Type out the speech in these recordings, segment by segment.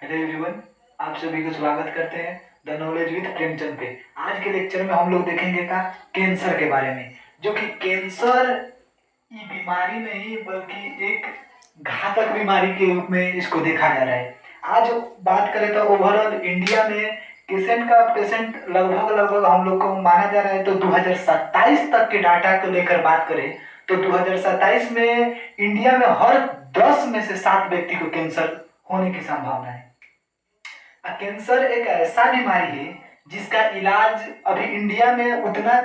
Hello everyone, आप सभी को स्वागत करते हैं द नॉलेज विद प्रेमचंद पे। आज के लेक्चर में हम लोग देखेंगे का कैंसर के बारे में, जो कि कैंसर ये बीमारी नहीं बल्कि एक घातक बीमारी के रूप में इसको देखा जा रहा है। आज बात करें तो ओवरऑल इंडिया में पेशेंट लगभग लगभग हम लोग को माना जा रहा है, तो 2027 तक के डाटा को लेकर बात करें तो 2027 में इंडिया में हर 10 में से 7 व्यक्ति को कैंसर होने की संभावना है। कैंसर एक ऐसा बीमारी है जिसका इलाज अभी इंडिया में उतना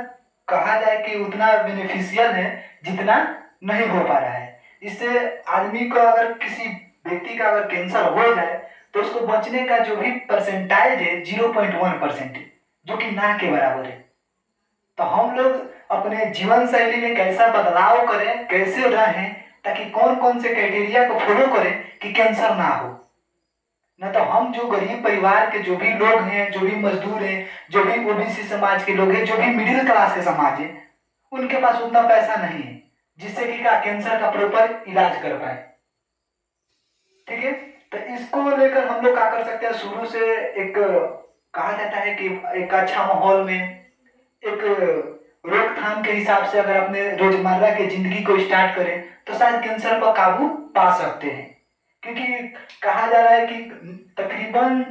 कहा जाए कि उतना बेनिफिशियल है जितना नहीं हो पा रहा है। इससे आदमी को अगर किसी व्यक्ति का अगर कैंसर हो जाए तो उसको बचने का जो भी परसेंटाइज है 0.1% है, जो कि ना के बराबर है। तो हम लोग अपने जीवन शैली में कैसा बदलाव करें, कैसे रहें, ताकि कौन कौन से क्राइटेरिया को फॉलो करें कि कैंसर ना हो। न तो हम जो गरीब परिवार के जो भी लोग हैं, जो भी मजदूर हैं, जो भी ओबीसी समाज के लोग हैं, जो भी मिडिल क्लास के समाज है, उनके पास उतना पैसा नहीं है जिससे कि कैंसर का प्रॉपर इलाज कर पाए। ठीक है, तो इसको लेकर हम लोग क्या कर सकते हैं, शुरू से एक कहा जाता है कि एक अच्छा माहौल में एक रोकथाम के हिसाब से अगर अपने रोजमर्रा की जिंदगी को स्टार्ट करें तो शायद कैंसर पर काबू पा सकते हैं। क्योंकि कहा जा रहा है कि तकरीबन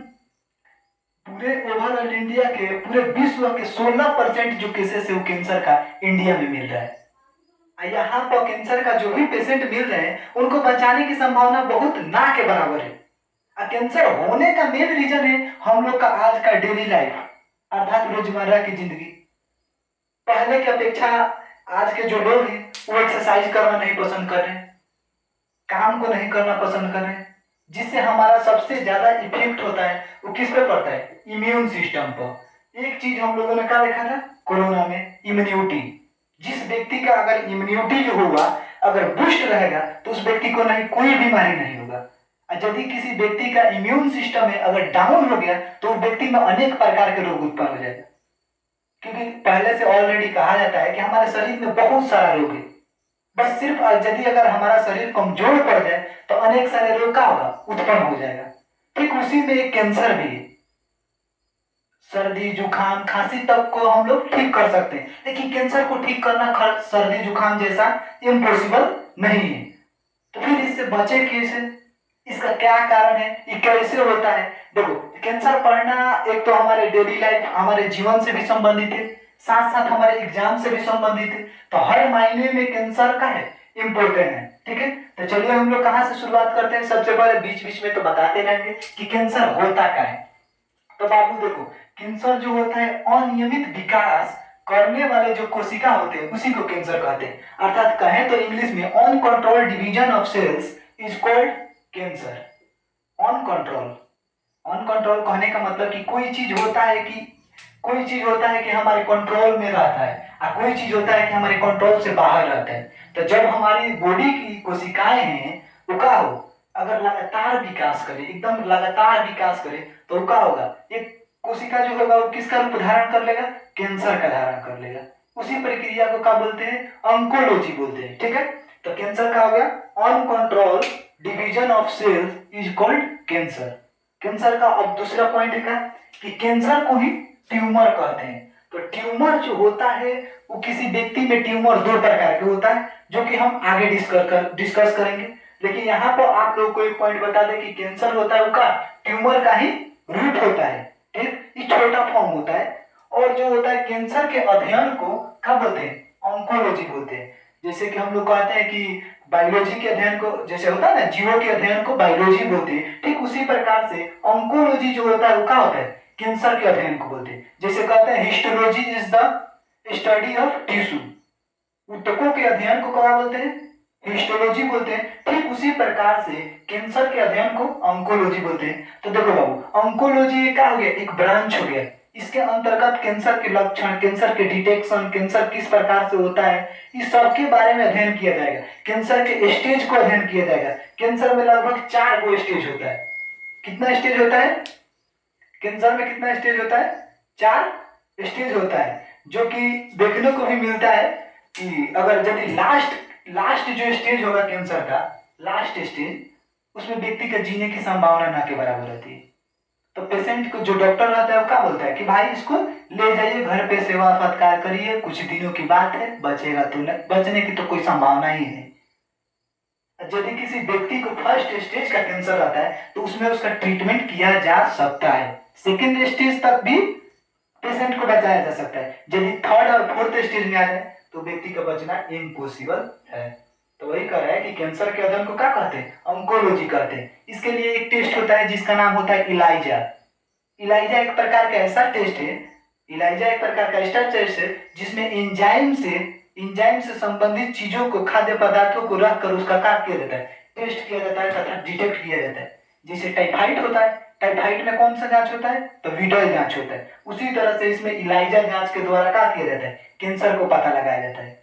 पूरे ओवरऑल इंडिया के पूरे विश्व के 16% जो केसेस है वो कैंसर का इंडिया में मिल रहा है। यहाँ पर कैंसर का जो भी पेशेंट मिल रहे हैं उनको बचाने की संभावना बहुत ना के बराबर है। कैंसर होने का मेन रीजन है हम लोग का आज का डेली लाइफ, अर्थात रोजमर्रा की जिंदगी। पहले की अपेक्षा आज के जो लोग हैं वो एक्सरसाइज करना नहीं पसंद कर रहे, काम को नहीं करना पसंद कर रहे, जिससे हमारा सबसे ज्यादा इफेक्ट होता है वो किस पे पड़ता है, इम्यून सिस्टम पर। एक चीज हम लोगों ने क्या देखा था कोरोना में, इम्यूनिटी। जिस व्यक्ति का अगर इम्यूनिटी जो होगा अगर बुस्ट रहेगा तो उस व्यक्ति को नहीं कोई बीमारी नहीं होगा। और यदि किसी व्यक्ति का इम्यून सिस्टम है अगर डाउन हो गया तो उस व्यक्ति में अनेक प्रकार के रोग उत्पन्न हो जाएगा। क्योंकि पहले से ऑलरेडी कहा जाता है कि हमारे शरीर में बहुत सारा रोग है, बस सिर्फ यदि अगर हमारा शरीर कमजोर पड़ जाए तो अनेक सारे रोग का होगा उत्पन्न हो जाएगा। ठीक उसी में एक कैंसर भी है। सर्दी जुकाम खांसी तक को हम लोग ठीक कर सकते हैं, लेकिन कैंसर को ठीक करना सर्दी जुकाम जैसा इम्पॉसिबल नहीं है। तो फिर इससे बचे कैसे, इसका क्या कारण है, ये कैसे होता है। देखो, कैंसर पढ़ना एक तो हमारे डेली लाइफ हमारे जीवन से भी संबंधित है, साथ साथ हमारे एग्जाम से भी संबंधित है। तो हर मायने में कैंसर का है इम्पोर्टेंट है। ठीक है, तो चलिए हम लोग कहां से शुरुआत करते हैं। सबसे पहले बीच बीच में तो बताते रहेंगे कि कैंसर होता क्या है। तो बाबू देखो, कैंसर जो होता है अनियमित विकास करने वाले जो कोशिका होते हैं उसी को कैंसर कहते हैं। अर्थात कहें तो इंग्लिश में uncontrolled division of cells is called cancer. Uncontrol कहने का मतलब कि कोई चीज होता है कि हमारे कंट्रोल में रहता है और कोई चीज होता है कि हमारे कंट्रोल से बाहर रहता है। तो जब हमारी बॉडी की कोशिकाएं हैं वो क्या हो, अगर लगातार विकास करे, एकदम लगातार विकास करे तो क्या होगा, एक कोशिका जो होगा वो किसका रूप धारण कर लेगा, कैंसर का धारण कर लेगा। उसी प्रक्रिया को क्या बोलते हैं, ऑन्कोलॉजी बोलते हैं। ठीक है, तो कैंसर का हो गया uncontrol division of cells is called cancer. Cancer का अब दूसरा पॉइंट है कि कैंसर को ही ट्यूमर कहते हैं। तो ट्यूमर जो होता है वो किसी व्यक्ति में ट्यूमर दो प्रकार के होता है जो कि हम आगे डिस्कस करेंगे। लेकिन यहाँ पर आप लोग को एक पॉइंट बता दें कि कैंसर होता है उसका ट्यूमर का ही रूप होता है। ठीक, ये छोटा फॉर्म होता है। और जो होता है कैंसर के अध्ययन को क्या बोलते हैं, ऑन्कोलॉजी बोलते हैं। जैसे कि हम लोग कहते हैं कि बायोलॉजी के अध्ययन को, जैसे होता है ना जीवों के अध्ययन को बायोलॉजी बोलते हैं, ठीक उसी प्रकार से ऑन्कोलॉजी जो होता है वो क्या होता है, कैंसर के अध्ययन को बोलते हैं। जैसे कहते हैं histology is the study of tissue, ऊतकों के अध्ययन को क्या बोलते हैं, हिस्टोलॉजी बोलते हैं। ठीक उसी प्रकार से कैंसर के अध्ययन को ऑन्कोलॉजी बोलते हैं। तो देखो बाबू, ऑन्कोलॉजी क्या हो गया, एक ब्रांच हो गया। इसके अंतर्गत कैंसर के लक्षण, कैंसर के डिटेक्शन, कैंसर किस प्रकार से होता है, इस सब के बारे में अध्ययन किया जाएगा। कैंसर के स्टेज को अध्ययन किया जाएगा। कैंसर में लगभग 4 गो स्टेज होता है। कितना स्टेज होता है कैंसर में, कितना स्टेज होता है, 4 स्टेज होता है। जो कि देखने को भी मिलता है कि अगर यदि लास्ट जो स्टेज होगा कैंसर का, लास्ट स्टेज उसमें व्यक्ति का जीने की संभावना ना के बराबर रहती है। तो पेशेंट को जो डॉक्टर रहता है वो क्या बोलता है कि भाई इसको ले जाइए घर पे, सेवा सत्कार करिए, कुछ दिनों की बात है, बचेगा तो नहीं, बचने की तो कोई संभावना ही नहीं। यदि किसी व्यक्ति को फर्स्ट स्टेज का कैंसर रहता है तो उसमें उसका ट्रीटमेंट किया जा सकता है, सेकेंड स्टेज तक भी पेशेंट को बचाया जा सकता है। यदि थर्ड और फोर्थ स्टेज में आ जाए तो व्यक्ति का बचना इम्पॉसिबल है। तो वही कह रहा है कि कैंसर के अध्ययन को क्या कहते हैं, ऑन्कोलॉजी कहते हैं। इसके लिए एक टेस्ट होता है जिसका नाम होता है इलाइजा। इलाइजा एक प्रकार का ऐसा टेस्ट है, इलाइजा एक प्रकार का ऐसा टेस्ट है जिसमें एंजाइम से संबंधित चीजों को, खाद्य पदार्थों को रख कर उसका क्या किया जाता है, टेस्ट किया जाता है तथा डिटेक्ट किया जाता है। जैसे टाइफाइड होता है, टाइफाइड में कौन सा जांच होता है, तो वीडॉय जांच होता है। उसी तरह से इसमें इलाइजा जांच के द्वारा क्या किया जाता है, कैंसर को पता लगाया जाता है।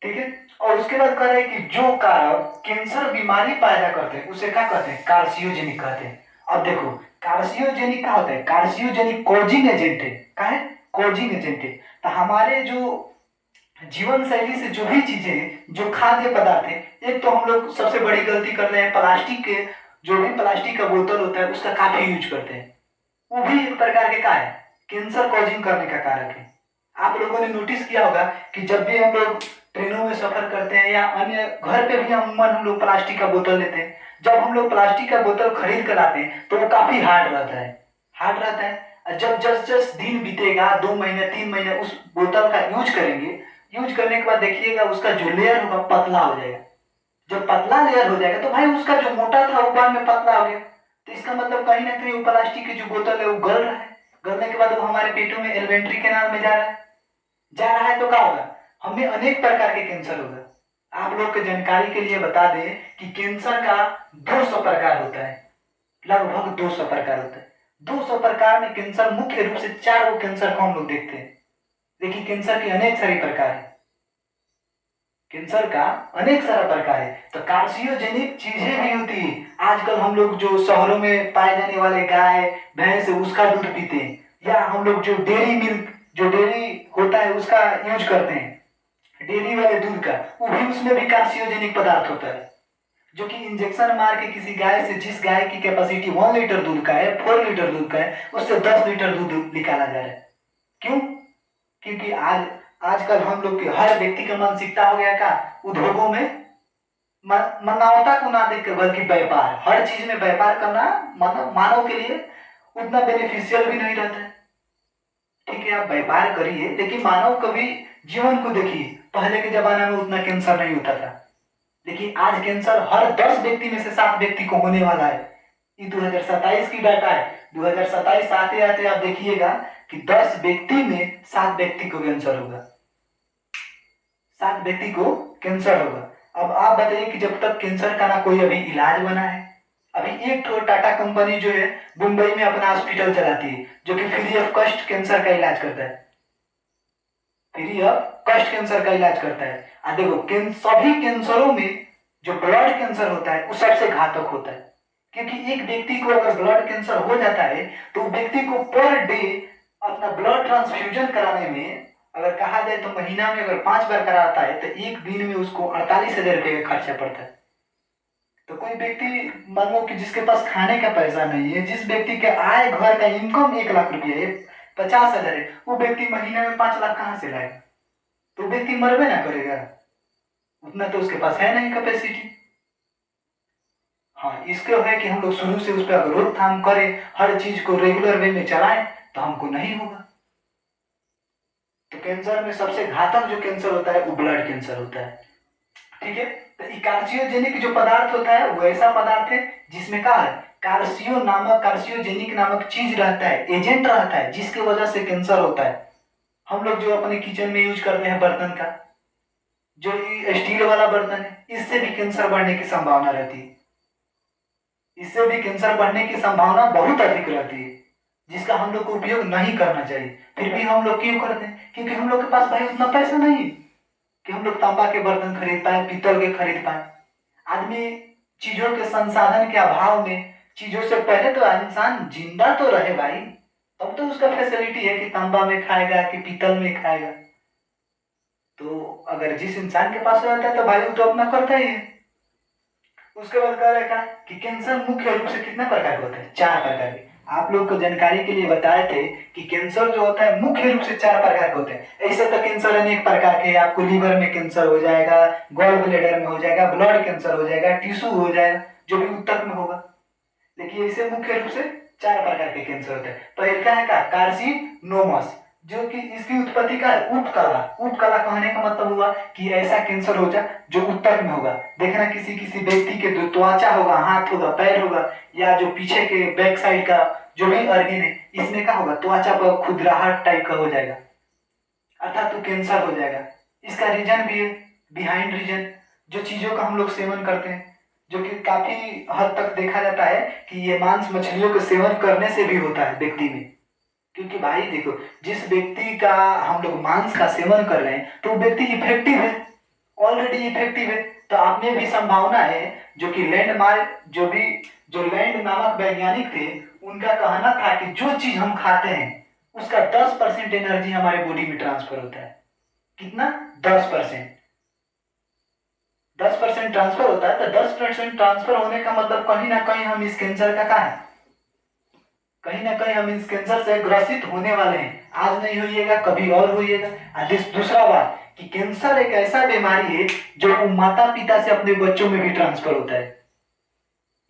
ठीक है। और उसके बाद कह रहे हैं कि जो कारक कैंसर बीमारी पैदा करते हैं उसे क्या कहते हैं, कार्सियोजेनिक कहते हैं। अब देखो कार्सियोजेनिक क्या होता है, कार्सियोजेनिक कॉजिंग एजेंट है। क्या है, कॉजिंग एजेंट है। तो हमारे जो जीवन शैली से जो भी चीजें हैं, जो खाद्य पदार्थ है, एक तो हम लोग सबसे बड़ी गलती कर रहे हैं, प्लास्टिक के, जो भी प्लास्टिक का बोतल होता है उसका काफी यूज करते हैं। वो भी एक प्रकार के क्या है, कैंसर कॉजिंग करने का कारक है। आप लोगों ने नोटिस किया होगा कि जब भी हम लोग ट्रेनों में सफर करते हैं या अन्य घर पे भी अमूमन हम लोग प्लास्टिक का बोतल लेते हैं। जब हम लोग प्लास्टिक का बोतल खरीद कर लाते हैं तो वो काफी हार्ड रहता है, हार्ड रहता है। और जब जस्ट जस्ट दिन बीतेगा, 2 महीने 3 महीने उस बोतल का यूज करेंगे, यूज करने के बाद देखिएगा उसका जो लेयर होगा पतला हो जाएगा। जब पतला लेयर हो जाएगा तो भाई उसका जो मोटा था वो बाद में पतला हो गया। तो इसका मतलब कहीं ना कहीं वो प्लास्टिक की जो बोतल है वो गल रहा है। गलने के बाद वो हमारे पेटों में एलिमेंट्री कैनाल में जा रहा है, जा रहा है तो क्या होगा, हमें अनेक प्रकार के कैंसर होगा। आप लोग के जानकारी के लिए बता दें कि कैंसर का 200 प्रकार होता है, लगभग 200 प्रकार होता है। 200 प्रकार में कैंसर मुख्य रूप से 4 वो कैंसर को हम लोग देखते हैं। देखिए कैंसर की अनेक सारी प्रकार है, कैंसर का अनेक सारा प्रकार है। तो कार्सियोजेनिक चीजें भी होती है। आजकल हम लोग जो शहरों में पाए जाने वाले गाय भैंस है उसका दूध पीते हैं, या हम लोग जो डेयरी मिल्क, जो डेयरी होता है उसका यूज करते हैं, डेयरी वाले दूध का, वो भी उसमें भी कार्सियोजेनिक पदार्थ होता है। जो कि इंजेक्शन मार के किसी गाय से, जिस गाय की कैपेसिटी 1 लीटर दूध का है, 4 लीटर दूध का है, उससे 10 लीटर दूध निकाला जा रहा है। क्यों, क्योंकि आजकल हम लोग के हर व्यक्ति का मानसिकता हो गया का उद्योगों में मानवता को ना देखकर बल्कि व्यापार, हर चीज में व्यापार करना मतलब मानव के लिए उतना बेनिफिशियल भी नहीं रहता है। ठीक है, आप व्यापार करिए लेकिन मानव कभी जीवन को देखिए। पहले के जमाने में उतना कैंसर नहीं होता था, लेकिन आज कैंसर हर 10 व्यक्ति में से 7 व्यक्ति को होने वाला है। ये 2027 की डाटा है। 2027 आते आते आप देखिएगा कि 10 व्यक्ति में 7 व्यक्ति को कैंसर होगा, 7 व्यक्ति को कैंसर होगा। अब आप बताइए कि जब तक कैंसर का ना कोई अभी इलाज बना है, अभी एक तो टाटा कंपनी जो है मुंबई में अपना हॉस्पिटल चलाती है जो कि फ्री ऑफ कॉस्ट कैंसर का इलाज करता है, फ्री ऑफ कॉस्ट कैंसर का इलाज करता है। देखो सभी कैंसरों में जो ब्लड कैंसर होता है वो सबसे घातक होता है, क्योंकि एक व्यक्ति को अगर ब्लड कैंसर हो जाता है तो व्यक्ति को पर डे अपना ब्लड ट्रांसफ्यूजन कराने में, अगर कहा जाए तो महीना में अगर 5 बार कराता है तो एक दिन में उसको 48,000 रुपये का खर्चा पड़ता है। तो कोई व्यक्ति मान लो कि जिसके पास खाने का पैसा नहीं है, जिस व्यक्ति के आय घर का इनकम 1 लाख रुपया है, 50,000 है, वो व्यक्ति महीने में 5 लाख कहाँ से लाएगा, तो व्यक्ति मरबे ना करेगा, उतना तो उसके पास है नहीं कैपेसिटी। हाँ, इसके है कि हम लोग शुरू से उस पर अगर रोकथाम करें, हर चीज को रेगुलर वे में चलाएं तो हमको नहीं होगा। तो कैंसर में सबसे घातक जो कैंसर होता है वो ब्लड कैंसर होता है। ठीक है, तो कार्सियोजेनिक जो पदार्थ होता है वो ऐसा पदार्थ है जिसमें क्या है, कार्सियोजेनिक नामक चीज रहता है, एजेंट रहता है, जिसकी वजह से कैंसर होता है। हम लोग जो अपने किचन में यूज करते हैं बर्तन का, जो स्टील वाला बर्तन है, इससे भी कैंसर बढ़ने की संभावना रहती है, इससे भी कैंसर बढ़ने की संभावना बहुत अधिक रहती है, जिसका हम लोग को उपयोग नहीं करना चाहिए। फिर भी हम लोग क्यों करते हैं, क्योंकि हम लोग के पास भाई उतना पैसा नहीं है कि हम लोग तांबा के बर्तन खरीद पाए, पीतल के खरीद पाए। आदमी चीजों के संसाधन के अभाव में, चीजों से पहले तो इंसान जिंदा तो रहे भाई, तब तो उसका फैसिलिटी है कि तांबा में खाएगा कि पीतल में खाएगा। तो अगर जिस इंसान के पास रहता है तो भाई वो तो अपना करता ही है, उसके बाद कह रखा कि कैंसर मुख्य रूप से कितने प्रकार के होते हैं, 4 प्रकार के। आप लोग को जानकारी के लिए बताए थे कि कैंसर जो होता है मुख्य रूप से 4 प्रकार के होते हैं। ऐसे तो कैंसर अनेक प्रकार के, आपको लीवर में कैंसर हो जाएगा, गॉल ब्लेडर में हो जाएगा, ब्लड कैंसर हो जाएगा, टिश्यू हो जाएगा, जो भी उत्तक में होगा। देखिए इसे मुख्य रूप से 4 प्रकार के कैंसर होते हैं। पहला है का कार्सिनोमस, जो कि इसकी उत्पत्ति का उपकला। उपकला कहने का मतलब हुआ कि ऐसा कैंसर हो जाए जो उत्तर में होगा। देखना किसी किसी व्यक्ति के जो त्वचा होगा, हाथ होगा, पैर होगा, या जो पीछे के बैक साइड का जो भी ऑर्गन है, इसमें क्या होगा, त्वचा पर खुदराहट टाइप का हो जाएगा, अर्थात तो कैंसर हो जाएगा। इसका रीजन भी है, बिहाइंड रीजन, जो चीजों का हम लोग सेवन करते हैं, जो कि काफी हद तक देखा जाता है कि ये मांस मछलियों के सेवन करने से भी होता है व्यक्ति में। क्योंकि भाई देखो, जिस व्यक्ति का हम लोग मांस का सेवन कर रहे हैं तो वो व्यक्ति इफेक्टिव है, ऑलरेडी इफेक्टिव है। तो आप में भी संभावना है, जो कि लैंडमार्क जो लैंड नामक वैज्ञानिक थे, उनका कहना था कि जो चीज हम खाते हैं उसका 10% एनर्जी हमारे बॉडी में ट्रांसफर होता है। कितना? 10%। 10% ट्रांसफर होता है। तो 10% ट्रांसफर होने का मतलब कहीं ना कहीं हम इस कैंसर का है, कहीं ना कहीं हम इस कैंसर से ग्रसित होने वाले हैं। आज नहीं होइएगा, कभी और होइएगा। दूसरा बात कि कैंसर एक ऐसा बीमारी है जो माता पिता से अपने बच्चों में भी ट्रांसफर होता है।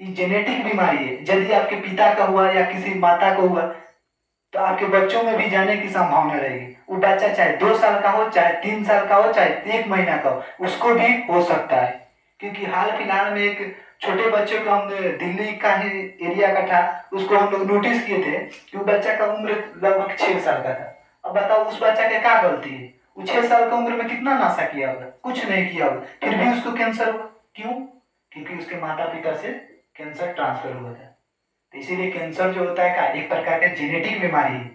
ये जेनेटिक बीमारी है। यदि आपके पिता का हुआ या किसी माता का हुआ तो आपके बच्चों में भी जाने की संभावना रहेगी। वो बच्चा चाहे 2 साल का हो, चाहे 3 साल का हो, चाहे 1 महीना का हो, उसको भी हो सकता है। क्योंकि हाल फिलहाल में एक छोटे बच्चे को हमने, दिल्ली का ही एरिया का था, उसको हम लोग नोटिस किए थे कि वो बच्चा का उम्र लगभग 6 साल का था। अब बताओ उस बच्चा की क्या गलती है? वो 6 साल का उम्र में कितना नशा किया होगा? कुछ नहीं किया होगा, फिर भी उसको कैंसर हुआ। क्यों? क्योंकि उसके माता पिता से कैंसर ट्रांसफर हुआ था। तो इसीलिए कैंसर जो होता है का एक प्रकार का जेनेटिक बीमारी है।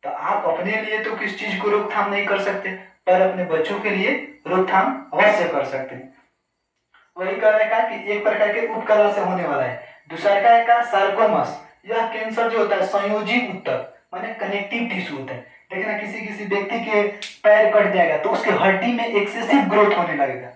तो आप अपने लिए तो किस चीज को रोकथाम नहीं कर सकते, पर अपने बच्चों के लिए रोकथाम अवश्य कर सकते हैं। वही कह रहा है कि एक प्रकार के उपकला से होने वाला है। दूसरा का है सार्कोमस। यह कैंसर जो होता है संयोजी उत्तक, माने कनेक्टिव टिश्यू होता है। देखना किसी किसी व्यक्ति के पैर कट जाएगा तो उसके हड्डी में एक्सेसिव ग्रोथ होने लगेगा।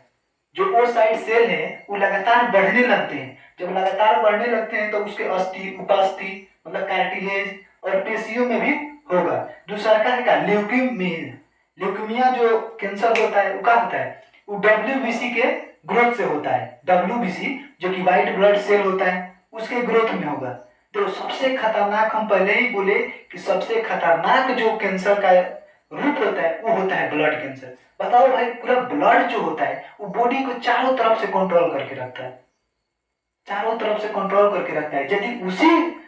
जो ओ साइड सेल है वो लगातार बढ़ने लगते हैं। जब लगातार बढ़ने लगते हैं तो उसके अस्थि, उपास्थि मतलब कार्टिलेज और पेशियों में भी होगा। दूसरा का है ल्यूकीमिया। ल्यूकीमिया जो कैंसर होता है वो क्या होता है? वो डब्ल्यूबीसी के ग्रोथ से होता है। डब्ल्यूबीसी जो कि व्हाइट ब्लड सेल होता है, उसके ग्रोथ में होगा। तो सबसे खतरनाक, हम पहले ही बोले कि सबसे खतरनाक जो कैंसर का रूप होता है वो होता है ब्लड कैंसर। बताओ भाई, पूरा ब्लड जो होता है वो बॉडी को चारों तरफ से कंट्रोल करके रखता है, चारों तरफ से कंट्रोल करके रखता है। यदि उसी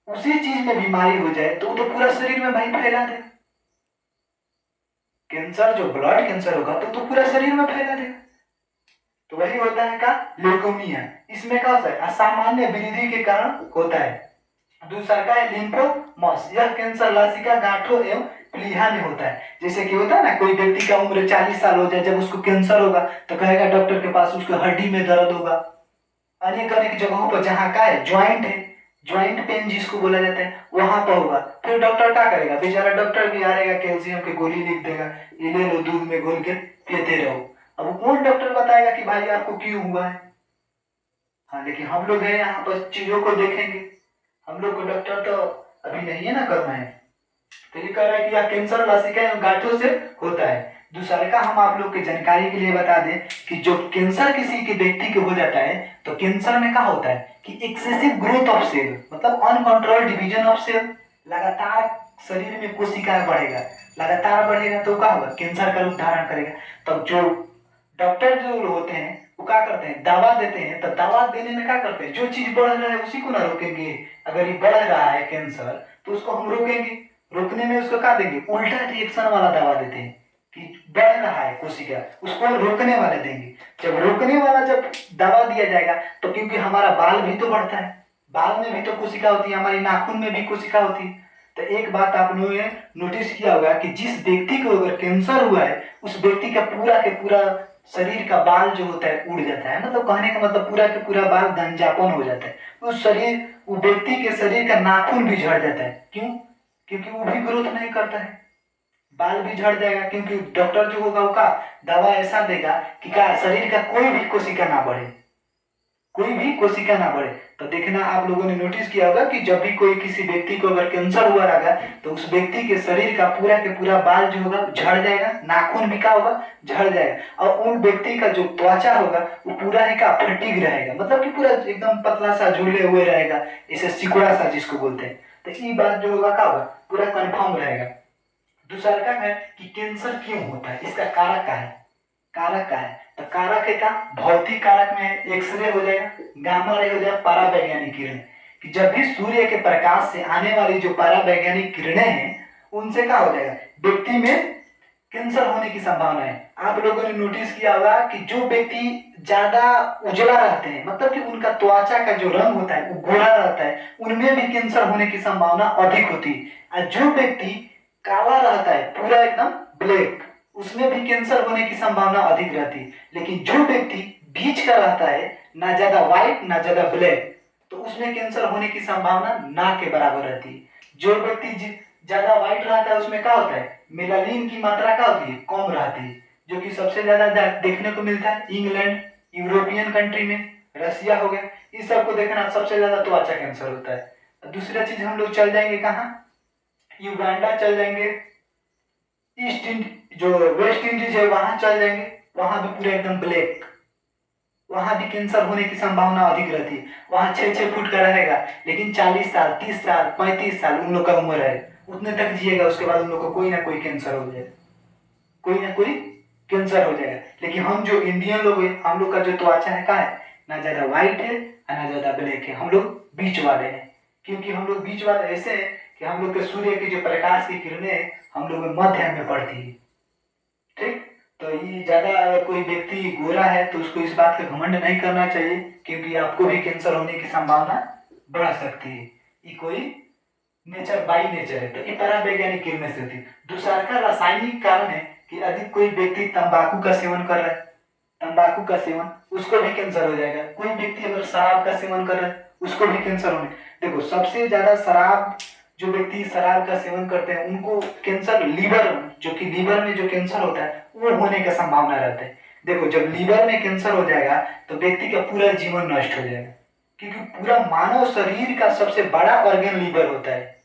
उसी चीज में बीमारी हो जाए तो वो तो पूरा शरीर में भाई फैला देगा। कैंसर जो ब्लड कैंसर होगा तो पूरा शरीर में फैला देगा। तो वही होता है का ल्यूकेमिया। इसमें क्या होता है? असामान्य वृद्धि के कारण होता है। दूसरा का है लिम्फोमस। यह कैंसर लसिका गांठों एवं प्लीहा में होता है। जैसे कि होता है ना, कोई व्यक्ति का उम्र 40 साल हो जाए, जब उसको कैंसर होगा तो कहेगा डॉक्टर के पास, उसको हड्डी में दर्द होगा, अनेक अनेक जगहों पर जहाँ का है ज्वाइंट है, ज्वाइंट पेन जिसको बोला जाता है, वहां पर होगा। फिर डॉक्टर क्या करेगा? बेचारा डॉक्टर भी आएगा, कैल्शियम की गोली लिख देगा, ये ले लो, दूध में घोल के पीते रहो। अब कौन डॉक्टर बताएगा कि भाई आपको क्यों हुआ है? हाँ, लेकिन हम लोग हैं यहाँ पर चीजों को देखेंगे। हम लोग को डॉक्टर तो अभी नहीं है ना करना है। तो ये कह रहा है कि यह कैंसर लसिका एवं गांठों से होता है। दूसरे का हम आप लोग की जानकारी के लिए बता दें कि जो कैंसर किसी के व्यक्ति के हो जाता है तो कैंसर में क्या होता है कि एक्सेसिव ग्रोथ ऑफ सेल, मतलब अनकंट्रोल्ड डिवीजन ऑफ सेल। लगातार शरीर में कोशिकाएं बढ़ेगा, लगातार बढ़ेगा तो क्या होगा? कैंसर का रूप धारण करेगा। तब जो डॉक्टर जो होते हैं वो क्या करते हैं? दवा देते हैं। तो दवा देने में क्या करते हैं? जो चीज बढ़ रहा है उसी को ना रोकेंगे। अगर ये बढ़ रहा है कैंसर तो उसको हम रोकेंगे। रोकने में उसको क्या देंगे? उल्टा रिएक्शन वाला दवा देते हैं कि बढ़ रहा है कोशिका, उसको रोकने वाले देंगे। जब रोकने वाला जब दवा दिया जाएगा तो क्योंकि हमारा बाल भी तो बढ़ता है, बाल में भी तो कोशिका होती है, हमारी नाखून में भी कोशिका होती है। तो एक बात आपने नोटिस किया होगा कि जिस व्यक्ति को अगर कैंसर हुआ है उस व्यक्ति का पूरा के पूरा शरीर का बाल जो होता है उड़ जाता है। मतलब कहने का मतलब पूरा के पूरा बाल गंजापन हो जाता है। उस शरीर, वो व्यक्ति के शरीर का नाखून भी झड़ जाता है। क्यों? क्योंकि वो भी ग्रोथ नहीं करता है, बाल भी झड़ जाएगा। क्योंकि डॉक्टर जो होगा वो का दवा ऐसा देगा कि क्या शरीर का कोई भी कोशिका ना बढ़े, कोई भी कोशिका ना बढ़े। तो देखना आप लोगों ने नोटिस किया होगा कि जब भी कोई किसी व्यक्ति को अगर कैंसर हुआ रहेगा तो उस व्यक्ति के शरीर का पूरा के पूरा बाल जो होगा झड़ जाएगा, नाखून भी क्या होगा, झड़ जाएगा, और उन व्यक्ति का जो त्वचा होगा वो पूरा ही का फटीग रहेगा, मतलब कि पूरा एकदम पतला सा झूले हुए रहेगा, इसे सिकुड़ा सा जिसको बोलते हैं। तो ये बात जो होगा क्या होगा, पूरा कंफर्म रहेगा। दूसरा का है कि कैंसर क्यों होता है, इसका कारक क्या है, कारक क्या है। तो कारक है का भौतिक कारक में एक्सरे हो जाएगा, गामा रे हो जाएगा, परावैज्ञानिक किरण, कि जब भी सूर्य के प्रकाश से आने वाली जो परावैज्ञानिक किरणें हैं उनसे क्या हो जाएगा, व्यक्ति में कैंसर होने की संभावना है। आप लोगों ने नोटिस किया होगा कि जो व्यक्ति ज्यादा उजला रहते हैं, मतलब कि उनका त्वचा का जो रंग होता है वो गोरा रहता है, उनमें भी कैंसर होने की संभावना अधिक होती है। और जो व्यक्ति काला रहता है पूरा एकदम ब्लैक, उसमें भी कैंसर होने की संभावना अधिक रहती है। लेकिन जो व्यक्ति बीच का रहता है, ना ज्यादा व्हाइट ना ज्यादा ब्लैक, तो उसमें कैंसर होने की संभावना ना के बराबर रहती है। जो व्यक्ति ज्यादा व्हाइट रहता है उसमें क्या होता है, मेलानिन की मात्रा क्या होती है, कम रहती है, जो कि सबसे ज्यादा देखने को मिलता है इंग्लैंड, यूरोपियन कंट्री में, रसिया हो गया, इस सबको देखना सबसे ज्यादा त्वचा कैंसर होता है। दूसरा चीज हम लोग चल जाएंगे कहाँ, युगांडा चल जाएंगे, ईस्ट इंड जो वेस्ट इंडीज है वहां चल जाएंगे, वहां भी पूरे एकदम ब्लैक, वहां भी कैंसर होने की संभावना अधिक रहती है। वहां 6-6 फुट का रहेगा, लेकिन 40 साल 30 साल 35 साल उन लोग का उम्र है, उतने तक जिएगा, उसके बाद उन लोग को कोई ना कोई कैंसर हो जाएगा, कोई ना कोई कैंसर हो जाएगा। लेकिन हम जो इंडियन लोग हैं, हम लोग का जो त्वचा है क्या है, ना ज्यादा व्हाइट है ना ज्यादा ब्लैक है, हम लोग बीच वाले हैं। क्योंकि हम लोग बीच वाले ऐसे हैं कि हम लोग के सूर्य की जो प्रकाश की किरणें हैं हम लोग मध्य में पड़ती है, ठीक। तो ये ज्यादा अगर कोई व्यक्ति गोरा है तो उसको इस बात का घमंड नहीं करना चाहिए, क्योंकि आपको भी कैंसर होने की संभावना बढ़ सकती है। ये कोई नेचर बाई नेचर है, तो ये परावैज्ञानिक किरणें से होती है। दूसरा का रासायनिक कारण है कि अधिक कोई व्यक्ति तंबाकू का सेवन कर रहा है, तंबाकू का सेवन, उसको भी कैंसर हो जाएगा। कोई व्यक्ति अगर शराब का सेवन कर रहा है उसको भी कैंसर होने, देखो सबसे ज्यादा शराब, जो व्यक्ति शराब का सेवन करते हैं उनको कैंसर, लीवर, जो कि लीवर में जो कैंसर होता है वो होने का संभावना रहता है। देखो जब लीवर में कैंसर हो जाएगा तो व्यक्ति का पूरा जीवन नष्ट हो जाएगा, क्योंकि पूरा मानव शरीर का सबसे बड़ा ऑर्गन लीवर होता है।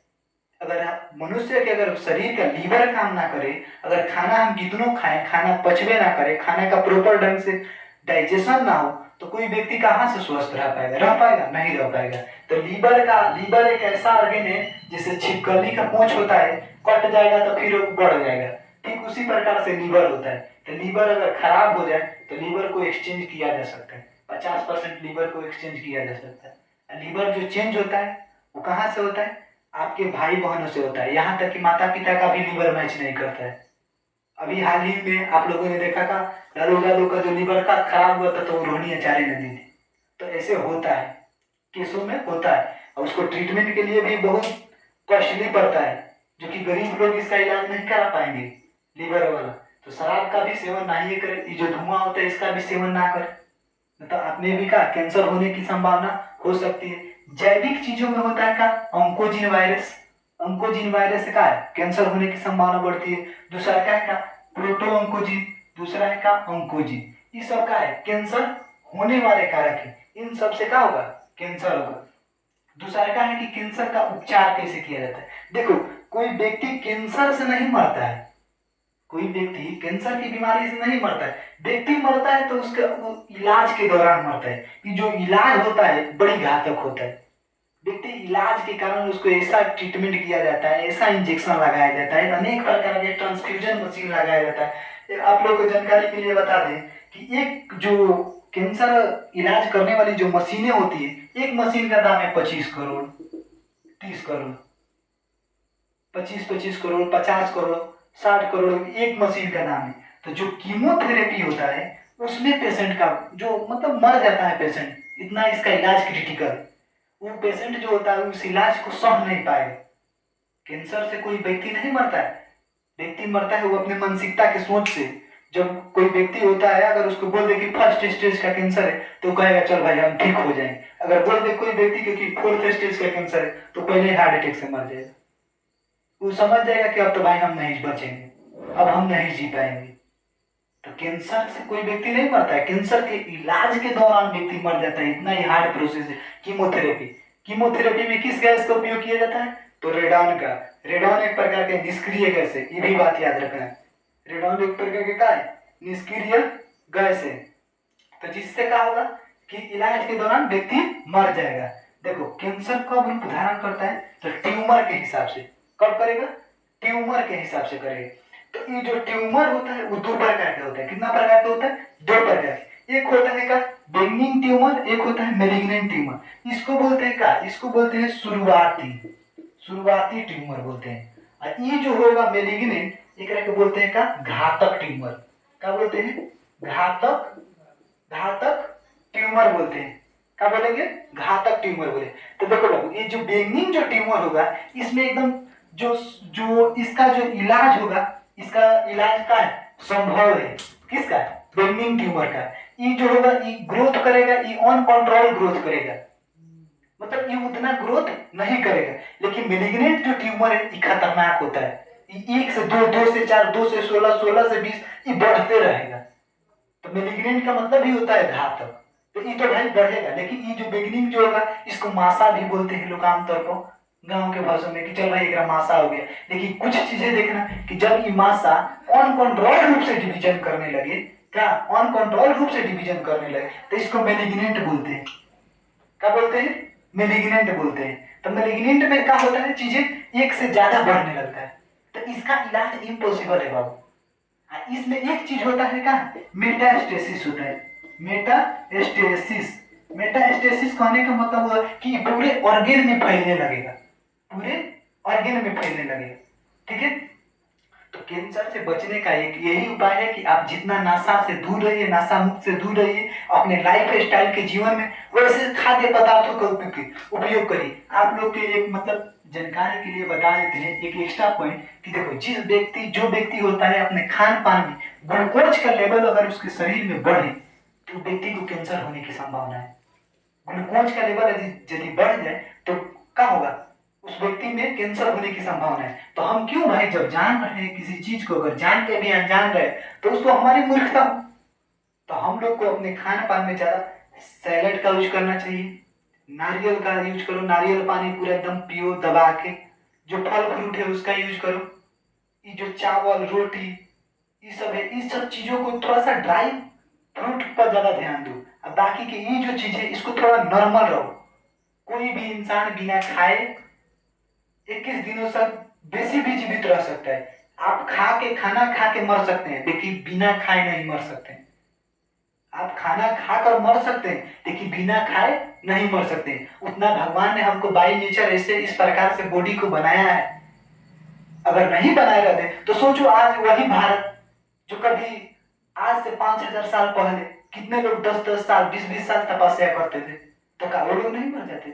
अगर मनुष्य के अगर शरीर का लीवर काम ना करे, अगर खाना हम कितनों खाएं, खाना पचवे ना करे, खाने का प्रॉपर ढंग से डाइजेशन ना हो, तो कोई व्यक्ति कहाँ से स्वस्थ रह पाएगा, रह पाएगा नहीं रह पाएगा। तो लीवर एक ऐसा ऑर्गन है जिससे छिपकली का पूंछ होता है, कट जाएगा तो फिर वो बढ़ जाएगा, ठीक उसी प्रकार से लीवर होता है। तो लीवर अगर खराब हो जाए तो लीवर को एक्सचेंज किया जा सकता है, 50% लीवर को एक्सचेंज किया जा सकता है। लीवर जो चेंज होता है वो कहाँ से होता है, आपके भाई बहनों से होता है, यहाँ तक कि माता पिता का भी लीवर मैच नहीं करता है। अभी हाल ही में आप लोगों ने देखा था लालू यादव का जो लीवर का खराब हुआ था तो वो रोहिणी आचार्य ने दी थी। तो ऐसे होता है, केसों में होता है, और उसको ट्रीटमेंट के लिए भी बहुत कॉस्टली पड़ता है, जो कि गरीब लोग इसका इलाज नहीं करा पाएंगे लीवर वाला। तो शराब का भी सेवन नहीं करे, ये जो धुआं होता है इसका भी सेवन ना करे, मतलब आपने भी कहा कैंसर होने की संभावना हो सकती है। जैविक चीजों में होता है का ऑन्कोजिन वायरस, ऑन्कोजिन वायरस से का है कैंसर होने की संभावना बढ़ती है। दूसरा क्या है का प्रोटो ऑन्कोजिन, दूसरा है का ऑन्कोजिन, ये सब का है कैंसर होने वाले कारक है, इन सब से क्या होगा, कैंसर होगा। दूसरा क्या है कि कैंसर का उपचार कैसे किया जाता है। देखो कोई व्यक्ति कैंसर से नहीं मरता है, कोई व्यक्ति कैंसर की बीमारी से नहीं मरता है, व्यक्ति मरता है तो उसका इलाज के दौरान मरता है। ये जो इलाज होता है बड़ी घातक होता है, व्यक्ति इलाज के कारण उसको ऐसा ट्रीटमेंट किया जाता है, ऐसा इंजेक्शन लगाया जाता है, अनेक प्रकार के ट्रांसफ्यूजन मशीन लगाया जाता है। आप लोग को जानकारी के लिए बता दें कि एक जो कैंसर इलाज करने वाली जो मशीनें होती है, एक मशीन का दाम है 25 करोड़ 30 करोड़, 25 करोड़ 50 करोड़ 60 करोड़ एक मशीन का दाम है। तो जो कीमोथेरेपी होता है उसमें पेशेंट का जो मतलब मर जाता है पेशेंट, इतना इसका इलाज क्रिटिकल, वो पेशेंट जो होता है उस इलाज को सह नहीं पाएगा। कैंसर से कोई व्यक्ति नहीं मरता है, व्यक्ति मरता है वो अपने मानसिकता के सोच से। जब कोई व्यक्ति होता है अगर उसको बोल दे कि फर्स्ट स्टेज का कैंसर है तो कहेगा चल भाई हम ठीक हो जाएंगे। अगर बोल दे कोई व्यक्ति को कि फोर्थ स्टेज का कैंसर है तो पहले ही हार्ट अटैक से मर जाएगा, वो समझ जाएगा कि अब तो भाई हम नहीं बचेंगे, अब हम नहीं जी पाएंगे। तो कैंसर से कोई व्यक्ति नहीं मरता है, कैंसर के इलाज के दौरान व्यक्ति मर जाता है। इतना ही हार्ड प्रोसेस है। कीमोथेरेपी, कीमोथेरेपी में किस गैस का उपयोग किया जाता है? तो रेडॉन का। रेडॉन एक प्रकार के निष्क्रिय गैस है, ये भी बात याद रखना। रेडॉन एक प्रकार के क्या है? निष्क्रिय गैस है। तो जिससे क्या होगा कि इलाज के दौरान व्यक्ति मर जाएगा। देखो कैंसर कब रूप धारण करता है? तो ट्यूमर के हिसाब से। कब करेगा? ट्यूमर के हिसाब से करेगा। तो ये जो ट्यूमर होता है वो दो प्रकार के होता है। कितना प्रकार के होता है? दो प्रकार के। एक होता है का बेनिग्न ट्यूमर, एक होता है मैलिग्नेंट ट्यूमर। इसको बोलते हैं का? इसको बोलते हैं शुरुआती ट्यूमर बोलते हैं। और ये जो होगा मैलिग्नेंट, एक के बोलते हैं का घातक ट्यूमर। क्या बोलते हैं? घातक ट्यूमर बोलते हैं। क्या बोलेंगे? घातक ट्यूमर बोले। तो देखो लोग, ये जो बेनिग्न जो ट्यूमर होगा इसमें एकदम जो जो इसका जो इलाज होगा, इसका इलाज का है संभव है। किसका? बेनिग्न ट्यूमर का। ये जो होगा ये ग्रोथ करेगा, ये अनकंट्रोल ग्रोथ करेगा, मतलब ये उतना ग्रोथ नहीं करेगा। लेकिन मैलिग्नेंट जो ट्यूमर है ये खतरनाक होता है। ये 1 से 2, 2 से 4, 2 से 16, 16 से 20 ये बढ़ते रहेगा। तो मैलिग्नेंट का मतलब ही होता है घातक। तो ये तो भाई बढ़ेगा। लेकिन ये जो बेगिनिंग जो होगा इसको मासा भी बोलते हैं लोग आमतौर पर गांव के भाषा में, कि चल भाई एक मासा हो गया। लेकिन कुछ चीजें देखना कि जब ये मासा अनकंट्रोल रूप से डिवीजन करने लगे, क्या अनकंट्रोल रूप से डिवीजन करने लगे, तो इसको मैलिग्नेंट बोलते हैं। क्या बोलते हैं? मैलिग्नेंट बोलते हैं। तो मैलिग्नेंट में क्या होता है, चीजें एक से ज्यादा बढ़ने लगता है। तो इसका इलाज इम्पॉसिबल है बाबू। इसमें एक चीज होता है क्या? मेटास्टेसिस होता है। मेटास्टेसिस कहने का मतलब हुआ कि पूरे ऑर्गेन में फैलने लगेगा, पूरे ऑर्गेन में फैलने लगेगा। ठीक है। तो कैंसर से बचने का एक यही उपाय है कि आप जितना नशा से दूर रहिए, नशा मुक्त से दूर रहिए, अपने लाइफ स्टाइल के जीवन में वैसे खाद्य पदार्थों का उपयोग करिए। आप लोग के एक मतलब जानकारी के लिए बता देते हैं एक एक्स्ट्रा पॉइंट कि देखो जो व्यक्ति होता है अपने खान पान में ग्लूकोज का लेवल अगर उसके शरीर में बढ़े तो व्यक्ति को कैंसर होने की संभावना है। ग्लूकोज का लेवल यदि बढ़ जाए तो क्या होगा? उस व्यक्ति में कैंसर होने की संभावना है। तो हम क्यों भाई जब जान रहे हैं किसी चीज को, अगर जान के भी अनजान रहे तो उसको हमारी मूर्खता। तो हम लोग को अपने खान पान में ज्यादा सैलेड का यूज करना चाहिए, नारियल का यूज करो, नारियल पानी पूरा एकदम पियो दबा के, जो फल फ्रूट है उसका यूज करो। ये जो चावल रोटी ये सब है, इस सब चीजों को थोड़ा सा ड्राई फ्रूट पर ज्यादा ध्यान दो। अब बाकी की ये जो चीज है इसको थोड़ा नॉर्मल रहो। कोई भी इंसान बिना खाए 21 दिनों तक बेसी भी जीवित रह सकता है। आप खाना खा के मर सकते हैं लेकिन बिना खाए नहीं मर सकते हैं। आप खाना खाकर मर सकते हैं लेकिन बिना खाए नहीं मर सकते। उतना भगवान ने हमको बाई नेचर ऐसे इस प्रकार से बॉडी को बनाया है। अगर नहीं बनाए रहते तो सोचो आज वही भारत जो कभी आज से 5000 साल पहले कितने लोग 10-10 साल 20-20 साल तपस्या करते थे, तो क्या वो लोग नहीं मर जाते थे?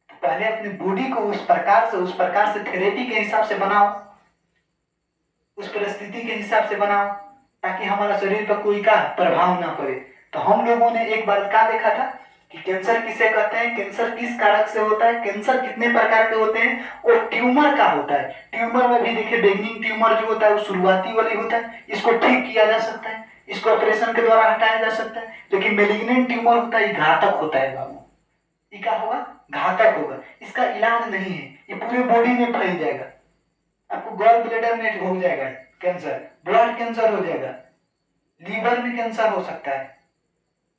तो पहले अपनी बॉडी को उस प्रकार से थेरेपी के हिसाब से बनाओ, उस परिस्थिति के हिसाब से बनाओ ताकि हमारा शरीर पर कोई का प्रभाव ना पड़े। तो हम लोगों ने एक बार क्या देखा था कि कैंसर किसे कहते हैं, कैंसर किस कारक से होता है, कैंसर कितने प्रकार के होते हैं और ट्यूमर का होता है। ट्यूमर में भी देखिए बेगिनिंग ट्यूमर जो होता है वो शुरुआती वाली होता है, इसको ठीक किया जा सकता है, इसको ऑपरेशन के द्वारा हटाया जा सकता है। लेकिन मैलिग्नेंट ट्यूमर होता है, घातक होता है बाबू। ये क्या होगा? घातक होगा। इसका इलाज नहीं है, ये पूरी बॉडी में फैल जाएगा। आपको गॉल ब्लैडर में हो जाएगा कैंसर, ब्लड कैंसर हो जाएगा, लीवर में कैंसर हो सकता है,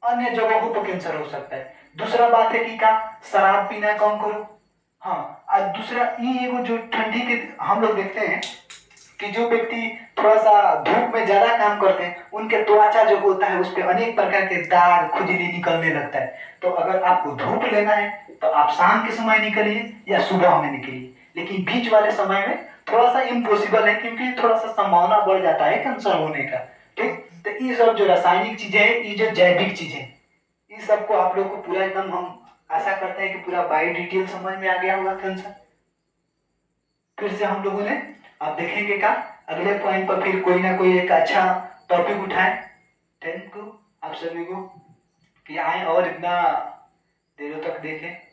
अन्य जगहों पर कैंसर हो सकता है। दूसरा बात है कि क्या शराब पीना कम करो। हाँ, और दूसरा ये वो जो ठंडी के हम लोग देखते हैं कि जो व्यक्ति थोड़ा सा धूप में ज्यादा काम करते हैं उनके त्वचा जो होता है उस पर अनेक प्रकार के दाग खुजली निकलने लगता है। तो अगर आपको धूप लेना है तो आप शाम के समय निकलिए या सुबह में निकलिए, लेकिन बीच वाले समय में थोड़ा सा इम्पॉसिबल है क्योंकि थोड़ा सा संभावना बढ़ जाता है कैंसर होने का। ठीक, तो ये सब जो रासायनिक चीजें हैं, ये जो जैविक चीजें, इन सबको आप लोग को पूरा एकदम हम आशा करते हैं कि पूरा बाई डिटेल समझ में आ गया होगा कैंसर। फिर से हम लोगों ने आप देखेंगे का अगले पॉइंट पर फिर कोई ना कोई एक अच्छा टॉपिक उठाए। थैंक यू आप सभी को कि आए और इतना देरों तक देखें।